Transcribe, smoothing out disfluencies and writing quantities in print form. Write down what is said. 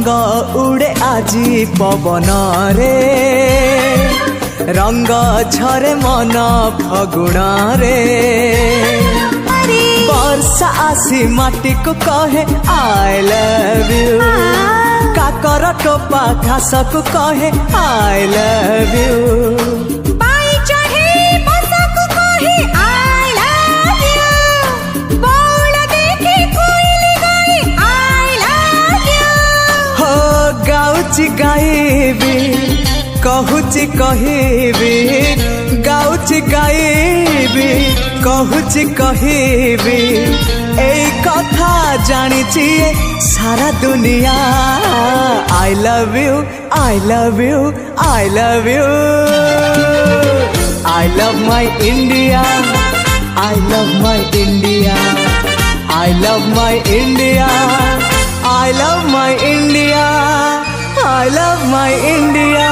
रंग उड़े आजी पवन रे रंग झरे मन फगुण रे वर्षा आसी माटी को कहे आई लव यू काकर टोपा घास को कहे आई लव यू गाउची गाइबी कहूची कहबी गाउची गाइबी कहूची कहबी एई कथा जानिची सारा दुनिया I love you I love you I love you I love my India I love my India I love my India I love my India I love my India